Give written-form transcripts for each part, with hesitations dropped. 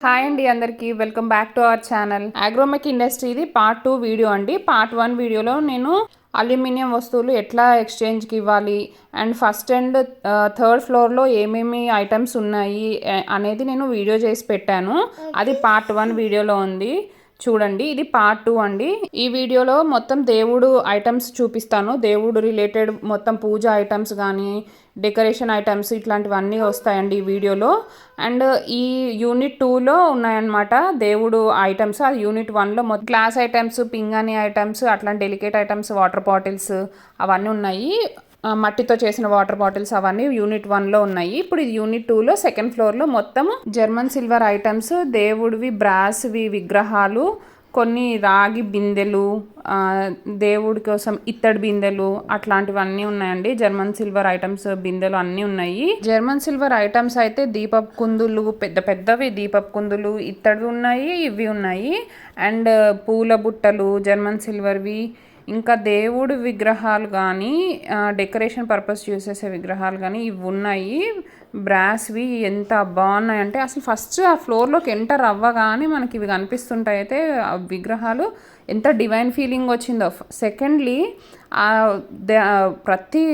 Hi అండి అందరికీ welcome back to our channel. Agromech ఇండస్ట్రీది పార్ట్ 2 వీడియో అండి. పార్ట్ 1 వీడియోలో నేను అల్యూమినియం వస్తువులు ఎట్లా ఎక్స్చేంజ్కి ఇవ్వాలి అండ్ ఫస్ట్ అండ్ థర్డ్ ఫ్లోర్లో ఏమేమి ఐటమ్స్ ఉన్నాయి అనేది నేను వీడియో చేసి పెట్టాను. అది పార్ట్ 1 వీడియోలో ఉంది, చూడండి. ఇది పార్ట్ 2 అండి. ఈ వీడియోలో మొత్తం దేవుడు ఐటమ్స్ చూపిస్తాను. దేవుడు రిలేటెడ్ మొత్తం పూజ ఐటమ్స్ కానీ డెకరేషన్ ఐటమ్స్ ఇట్లాంటివన్నీ వస్తాయండి ఈ వీడియోలో. అండ్ ఈ యూనిట్ 2లో ఉన్నాయన్నమాట దేవుడు ఐటమ్స్. అది యూనిట్ 1లో మొత్తం గ్లాస్ ఐటమ్స్, పింగాణి ఐటమ్స్, అట్లాంటి డెలికేట్ ఐటమ్స్, వాటర్ బాటిల్స్ అవన్నీ ఉన్నాయి. మట్టితో చేసిన వాటర్ బాటిల్స్ అవన్నీ యూనిట్ 1లో ఉన్నాయి. ఇప్పుడు ఇది యూనిట్ 2లో సెకండ్ ఫ్లోర్లో మొత్తం జర్మన్ సిల్వర్ ఐటమ్స్, దేవుడివి బ్రాస్వి విగ్రహాలు, కొన్ని రాగి బిందెలు, దేవుడి కోసం ఇత్తడి బిందెలు అట్లాంటివన్నీ ఉన్నాయండి. జర్మన్ సిల్వర్ ఐటమ్స్ బిందెలు అన్నీ ఉన్నాయి. జర్మన్ సిల్వర్ ఐటమ్స్ అయితే దీపపు కుందులు, పెద్ద పెద్దవి దీపపు కుందులు ఇత్తడివి ఉన్నాయి, ఇవి ఉన్నాయి. అండ్ పూల బుట్టలు జర్మన్ సిల్వర్వి, ఇంకా దేవుడి విగ్రహాలు కానీ డెకరేషన్ పర్పస్ యూస్ చేసే విగ్రహాలు కానీ ఇవి ఉన్నాయి. బ్రాస్వి ఎంత బాగున్నాయంటే అసలు ఫస్ట్ ఆ ఫ్లోర్లోకి ఎంటర్ అవ్వగానే మనకి ఇవి కనిపిస్తుంటాయి. అయితే ఆ విగ్రహాలు ఎంత డివైన్ ఫీలింగ్ వచ్చిందో. సెకండ్లీ ప్రతి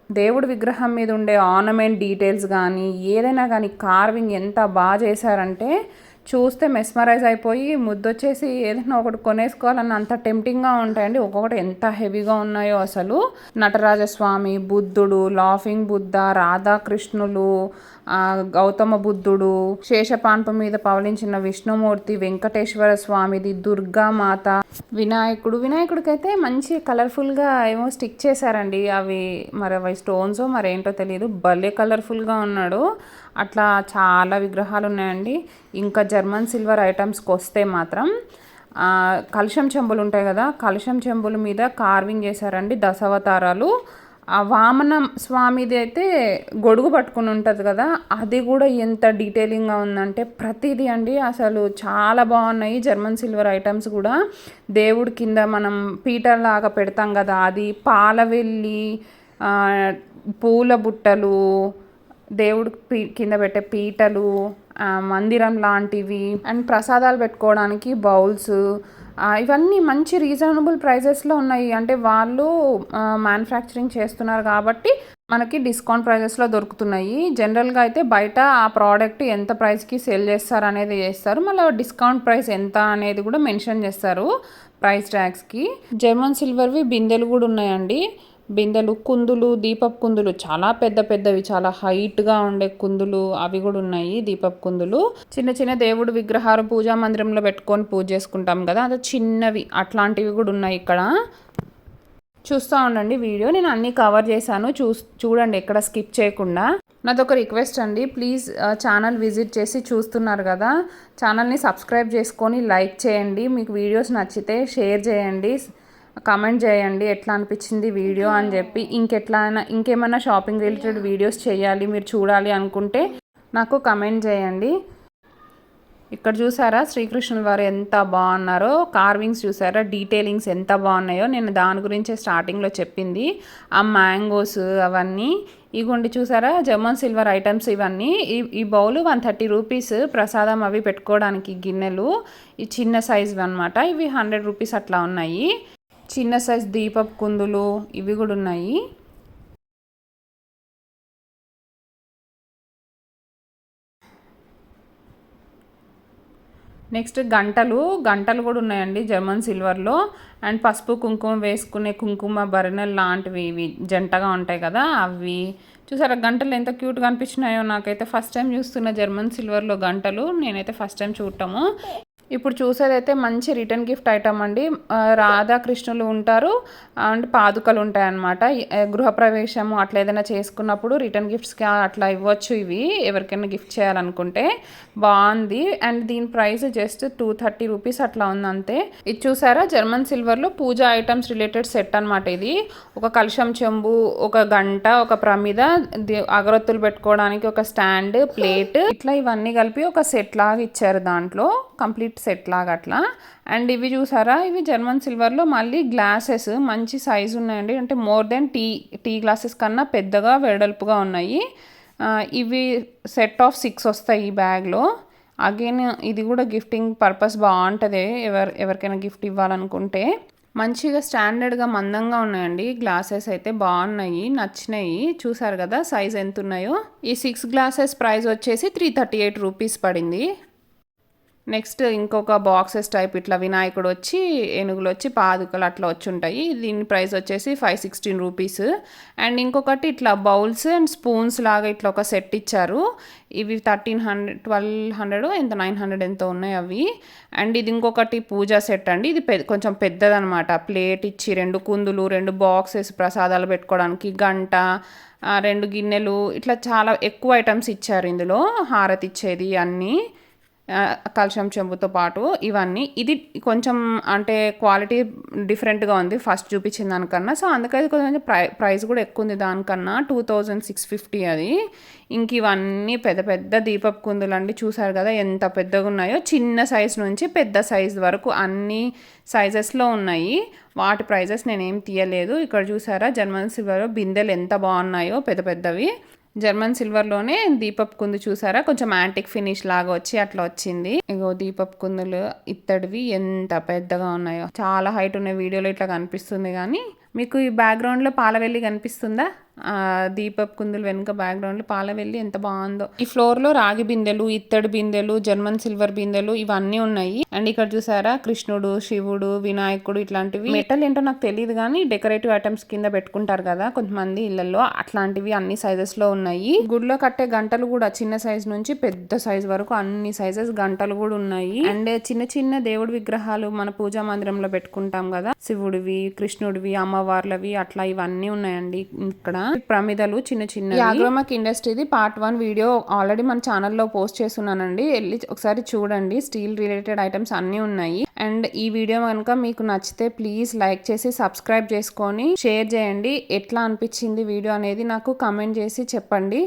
దేవుడి విగ్రహం మీద ఉండే ఆర్నమెంట్ డీటెయిల్స్ కానీ ఏదైనా కానీ కార్వింగ్ ఎంత బాగా చేశారంటే చూస్తే మెస్మరైజ్ అయిపోయి ముద్దొచ్చేసి ఏదైనా ఒకటి కొనేసుకోవాలన్న అంత టెంప్టింగ్గా ఉంటాయండి. ఒక్కొక్కటి ఎంత హెవీగా ఉన్నాయో అసలు. నటరాజస్వామి, బుద్ధుడు, లాఫింగ్ బుద్ధ, రాధాకృష్ణులు, గౌతమ బుద్ధుడు, శేషపాన్పు మీద పవలించిన విష్ణుమూర్తి, వెంకటేశ్వర స్వామిది, దుర్గామాత, వినాయకుడికైతే మంచి కలర్ఫుల్గా ఏమో స్టిక్ చేశారండి. అవి స్టోన్స్ మరేంటో తెలియదు, భలే కలర్ఫుల్గా ఉన్నాడు. అట్లా చాలా విగ్రహాలు ఉన్నాయండి. ఇంకా జర్మన్ సిల్వర్ ఐటమ్స్కి వస్తే మాత్రం కలశం చెంబులు ఉంటాయి కదా, కలశం చెంబుల మీద కార్వింగ్ చేశారండి దశావతారాలు. ఆ వామన స్వామిది అయితే గొడుగు పట్టుకుని ఉంటుంది కదా, అది కూడా ఎంత డీటెయిలింగ్గా ఉందంటే ప్రతిదీ అండి అసలు చాలా బాగున్నాయి. జర్మన్ సిల్వర్ ఐటమ్స్ కూడా దేవుడి కింద మనం పీటలాగా పెడతాం కదా, అది పాలవెల్లి, పూల బుట్టలు, దేవుడి కింద పెట్టే పీటలు, మందిరం లాంటివి, అండ్ ప్రసాదాలు పెట్టుకోవడానికి బౌల్స్, ఇవన్నీ మంచి రీజనబుల్ ప్రైజెస్లో ఉన్నాయి. అంటే వాళ్ళు మ్యానుఫ్యాక్చరింగ్ చేస్తున్నారు కాబట్టి మనకి డిస్కౌంట్ ప్రైజెస్లో దొరుకుతున్నాయి. జనరల్గా అయితే బయట ఆ ప్రోడక్ట్ ఎంత ప్రైస్కి సేల్ చేస్తారు అనేది చేస్తారు, మళ్ళీ డిస్కౌంట్ ప్రైస్ ఎంత అనేది కూడా మెన్షన్ చేస్తారు ప్రైస్ ట్యాగ్స్కి. జర్మన్ సిల్వర్వి బిందెలు కూడా ఉన్నాయండి. బిందెలు, కుందులు, దీపపు కుందులు చాలా పెద్ద పెద్దవి, చాలా హైట్గా ఉండే కుందులు అవి కూడా ఉన్నాయి. దీపపు కుందులు, చిన్న చిన్న దేవుడు విగ్రహాలు పూజా మందిరంలో పెట్టుకొని పూజ చేసుకుంటాం కదా, అది చిన్నవి అట్లాంటివి కూడా ఉన్నాయి ఇక్కడ. చూస్తూ ఉండండి వీడియో, నేను అన్నీ కవర్ చేశాను, చూడండి ఎక్కడ స్కిప్ చేయకుండా. నాదొక రిక్వెస్ట్ అండి, ప్లీజ్ ఛానల్ విజిట్ చేసి చూస్తున్నారు కదా, ఛానల్ని సబ్స్క్రైబ్ చేసుకొని లైక్ చేయండి. మీకు వీడియోస్ నచ్చితే షేర్ చేయండి, కామెంట్ చేయండి ఎట్లా అనిపించింది వీడియో అని చెప్పి. ఇంకేమైనా షాపింగ్ రిలేటెడ్ వీడియోస్ చేయాలి మీరు చూడాలి అనుకుంటే నాకు కమెంట్ చేయండి. ఇక్కడ చూసారా శ్రీకృష్ణుల వారు ఎంత బాగున్నారో, కార్వింగ్స్ చూసారా, డీటెయిలింగ్స్ ఎంత బాగున్నాయో. నేను దాని గురించే స్టార్టింగ్లో చెప్పింది. ఆ మ్యాంగోస్ అవన్నీ ఇగోండి చూసారా, జర్మన్ సిల్వర్ ఐటమ్స్ ఇవన్నీ. ఈ బౌల్ 130 రూపీస్, ప్రసాదం అవి పెట్టుకోవడానికి గిన్నెలు, ఈ చిన్న సైజు అనమాట. ఇవి 100 రూపీస్ అట్లా ఉన్నాయి. చిన్న సైజ్ దీపపు కుందులు ఇవి కూడా ఉన్నాయి. నెక్స్ట్ గంటలు కూడా ఉన్నాయండి జర్మన్ సిల్వర్లో. అండ్ పసుపు కుంకుమ వేసుకునే కుంకుమ భరణలు లాంటివి ఇవి జంటగా ఉంటాయి కదా, అవి చూసారా. గంటలు ఎంత క్యూట్గా అనిపించినాయో నాకైతే. ఫస్ట్ టైం చూస్తున్న జర్మన్ సిల్వర్లో గంటలు, నేనైతే ఫస్ట్ టైం చూడటము. ఇప్పుడు చూసేదైతే మంచి రిటర్న్ గిఫ్ట్ ఐటమ్ అండి. రాధాకృష్ణులు ఉంటారు అండ్ పాదుకలు ఉంటాయి అన్నమాట. గృహప్రవేశము అట్లా ఏదైనా చేసుకున్నప్పుడు రిటర్న్ గిఫ్ట్స్కి అట్లా ఇవ్వచ్చు. ఇవి ఎవరికైనా గిఫ్ట్ చేయాలనుకుంటే బాగుంది. అండ్ దీని ప్రైస్ జస్ట్ 230 రూపీస్ అట్లా ఉంది అంతే. ఇది చూసారా జర్మన్ సిల్వర్లో పూజా ఐటమ్స్ రిలేటెడ్ సెట్ అనమాట. ఇది ఒక కలశం చెంబు, ఒక గంట, ఒక ప్రమిద, అగరొత్తులు పెట్టుకోవడానికి ఒక స్టాండ్, ప్లేట్, ఇట్లా ఇవన్నీ కలిపి ఒక సెట్ లాగా ఇచ్చారు, దాంట్లో కంప్లీట్ సెట్ లాగా అట్లా. అండ్ ఇవి చూసారా, ఇవి జర్మన్ సిల్వర్లో మళ్ళీ గ్లాసెస్ మంచి సైజు ఉన్నాయండి. అంటే మోర్ దెన్ టీ గ్లాసెస్ కన్నా పెద్దగా వెడల్పుగా ఉన్నాయి. ఇవి సెట్ ఆఫ్ 6 వస్తాయి ఈ బ్యాగ్లో. అగైన్ ఇది కూడా గిఫ్టింగ్ పర్పస్ బాగుంటుంది, ఎవరికైనా గిఫ్ట్ ఇవ్వాలనుకుంటే. మంచిగా స్టాండర్డ్గా మందంగా ఉన్నాయండి గ్లాసెస్, అయితే బాగున్నాయి, నచ్చినాయి. చూసారు కదా సైజ్ ఎంత ఉన్నాయో. ఈ 6 గ్లాసెస్ ప్రైస్ వచ్చేసి 338 రూపీస్ పడింది. నెక్స్ట్ ఇంకొక బాక్సెస్ టైప్ ఇట్లా వినాయకుడు వచ్చి, ఏనుగులు వచ్చి, పాదుకలు అట్లా వచ్చి ఉంటాయి. దీని ప్రైస్ వచ్చేసి 516 రూపీస్. అండ్ ఇంకొకటి ఇట్లా బౌల్స్ అండ్ స్పూన్స్ లాగా ఇట్లా ఒక సెట్ ఇచ్చారు. ఇవి 1300 1200 ఎంత 900 ఎంతో ఉన్నాయి అవి. అండ్ ఇది ఇంకొకటి పూజా సెట్ అండి. ఇది కొంచెం పెద్దదనమాట. ప్లేట్ ఇచ్చి 2 కుందులు, 2 బాక్సెస్ ప్రసాదాలు పెట్టుకోవడానికి, గంట, 2 గిన్నెలు, ఇట్లా చాలా ఎక్కువ ఐటమ్స్ ఇచ్చారు ఇందులో. హారతి ఇచ్చేది అన్నీ, కలశం చెంబుతో పాటు ఇవన్నీ. ఇది కొంచెం అంటే క్వాలిటీ డిఫరెంట్గా ఉంది ఫస్ట్ చూపించిన దానికన్నా. సో అందుకని కొంచెం ప్రైస్ కూడా ఎక్కువ ఉంది దానికన్నా, 2650 అది. ఇంక ఇవన్నీ పెద్ద పెద్ద దీపపు కుందులు అండి. చూసారు కదా ఎంత పెద్దగా ఉన్నాయో. చిన్న సైజ్ నుంచి పెద్ద సైజ్ వరకు అన్ని సైజెస్లో ఉన్నాయి. వాటి ప్రైజెస్ నేనేం తీయలేదు. ఇక్కడ చూసారా జర్మన్ సిల్వర్ బిందెలు ఎంత బాగున్నాయో, పెద్ద పెద్దవి. జర్మన్ సిల్వర్లోనే దీపపు కుందు చూసారా, కొంచెం యాంటిక్ ఫినిష్ లాగా వచ్చి అట్లా వచ్చింది. ఇగో దీపపు కుందులు ఇత్తడివి ఎంత పెద్దగా ఉన్నాయో. చాలా హైట్ ఉన్నాయి, వీడియోలో ఇట్లా కనిపిస్తుంది కానీ మీకు ఈ బ్యాక్గ్రౌండ్లో పాలవెల్లి కనిపిస్తుందా? దీపపు కుందులు వెనుక బ్యాక్గ్రౌండ్లో పాలవెల్లి ఎంత బాగుందో. ఈ ఫ్లోర్లో రాగి బిందెలు, ఇత్తడి బిందెలు, జర్మన్ సిల్వర్ బిందెలు ఇవన్నీ ఉన్నాయి. అండ్ ఇక్కడ చూసారా కృష్ణుడు, శివుడు, వినాయకుడు ఇట్లాంటివి. మెటల్ ఏంటో నాకు తెలియదు కానీ డెకరేటివ్ ఐటమ్స్ కింద పెట్టుకుంటారు కదా కొంతమంది ఇళ్లలో, అట్లాంటివి అన్ని సైజెస్ లో ఉన్నాయి. గుడిలో కట్టే గంటలు కూడా చిన్న సైజ్ నుంచి పెద్ద సైజ్ వరకు అన్ని సైజెస్ గంటలు కూడా ఉన్నాయి. అండ్ చిన్న చిన్న దేవుడి విగ్రహాలు మన పూజా మందిరంలో పెట్టుకుంటాం కదా, శివుడివి, కృష్ణుడివి, అమ్మవార్లవి, అట్లా ఇవన్నీ ఉన్నాయండి. ఇక్కడ ప్రమిదలు చిన్న చిన్న. అగ్రోమాక్ ఇండస్ట్రీది పార్ట్ 1 వీడియో ఆల్రెడీ మన ఛానల్లో పోస్ట్ చేస్తున్నానండి, వెళ్ళి ఒకసారి చూడండి. స్టీల్ రిలేటెడ్ ఐటమ్స్ అన్నీ ఉన్నాయి. అండ్ ఈ వీడియో కనుక మీకు నచ్చితే ప్లీజ్ లైక్ చేసి సబ్స్క్రైబ్ చేసుకొని షేర్ చేయండి. ఎట్లా అనిపించింది వీడియో అనేది నాకు కమెంట్ చేసి చెప్పండి.